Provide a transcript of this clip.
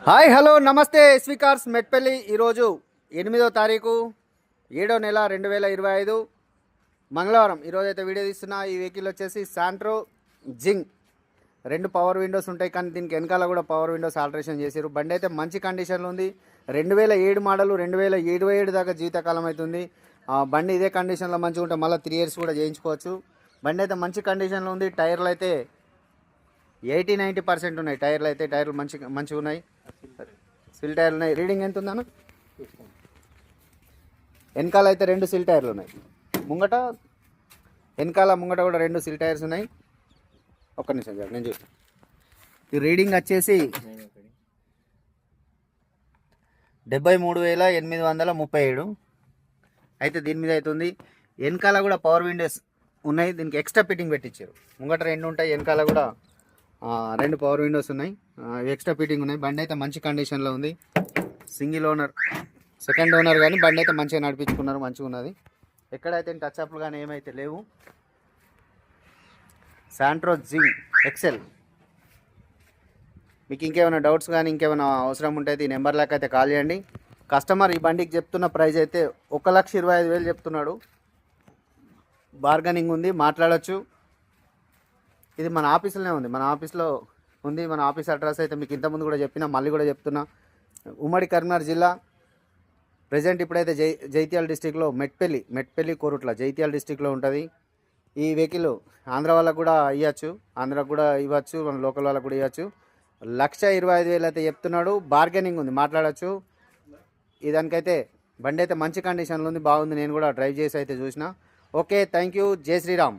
Hi hello నమస్తే SV cars Metpally. ఈరోజు 8వ తారీఖు 7వ నెల 2025 మంగళవారం. ఈరోజు అయితే వీడియో తీస్తున్నా. ఈ వెహికల్ వచ్చేసి శాంట్రో జింగ్. 2 పవర్ విండోస్ ఉంటాయి, కానీ దీనికి వెనకాల కూడా పవర్ విండోస్ ఆల్టరేషన్ చేశారు. బండి అయితే మంచి కండిషన్లో ఉంది. 2007 మోడల్, 2027 దాకా జీవితకాలం అవుతుంది. బండి ఇదే కండిషన్లో మంచిగా ఉంటే మళ్ళీ 3 ఇయర్స్ కూడా చేయించుకోవచ్చు. బండి అయితే మంచి కండిషన్లో ఉంది. టైర్లు అయితే 80-90% ఉన్నాయి. టైర్లు మంచిగా ఉన్నాయి. సిల్ టైర్లు ఉన్నాయి. రీడింగ్ ఎంత ఉందన్న? వెనకాల అయితే 2 సిల్ టైర్లు ఉన్నాయి. వెనకాల ముంగట కూడా 2 సిల్ టైర్స్ ఉన్నాయి. ఒక్క నిమిషం నేను చూస్తాను. ఈ రీడింగ్ వచ్చేసి 73,837 అయితే దీని మీద అవుతుంది. వెనకాల కూడా పవర్ విండోస్ ఉన్నాయి. దీనికి ఎక్స్ట్రా ఫిట్టింగ్ పెట్టించారు. ముంగట 2 ఉంటాయి, వెనకాల కూడా 2 పవర్ విండోస్ ఉన్నాయి. ఎక్స్ట్రా ఫిట్టింగ్ ఉన్నాయి. బండి అయితే మంచి కండిషన్లో ఉంది. సింగిల్ ఓనర్, సెకండ్ ఓనర్, కానీ బండి అయితే మంచిగా నడిపించుకున్నారు. మంచిగా ఉన్నది. ఎక్కడైతే టచ్ అప్లు కానీ ఏమైతే లేవు. శాంట్రో జింగ్ ఎక్సెల్. మీకు ఇంకేమైనా డౌట్స్ కానీ ఇంకేమైనా అవసరం ఉంటే ఈ నెంబర్లకు అయితే కాల్ చేయండి. కస్టమర్ ఈ బండికి చెప్తున్న ప్రైస్ అయితే 1,25,000 చెప్తున్నాడు. బార్గెనింగ్ ఉంది, మాట్లాడచ్చు. ఇది మన ఆఫీస్లోనే ఉంది. మన ఆఫీస్ అడ్రస్ అయితే మీకు ఇంతకుముందు కూడా చెప్పినా, మళ్ళీ కూడా చెప్తున్నా. ఉమ్మడి కరీంనగర్ జిల్లా. ప్రజెంట్ ఇప్పుడైతే జైత్యాల డిస్టిక్లో మెట్పల్లి కోరుట్ల జైత్యాల డిస్టిక్లో ఉంటుంది. ఈ వెహికల్ ఆంధ్ర వాళ్ళకు కూడా ఇవ్వచ్చు, ఆంధ్రాకు కూడా ఇవ్వచ్చు, మన లోకల్ వాళ్ళకు కూడా ఇవ్వచ్చు. 1,25,000 అయితే చెప్తున్నాడు. బార్గెనింగ్ ఉంది, మాట్లాడచ్చు. దానికైతే బండి అయితే మంచి కండిషన్లో ఉంది, బాగుంది. నేను కూడా డ్రైవ్ చేసి అయితే చూసిన. Okay, thank you. జై శ్రీరామ్.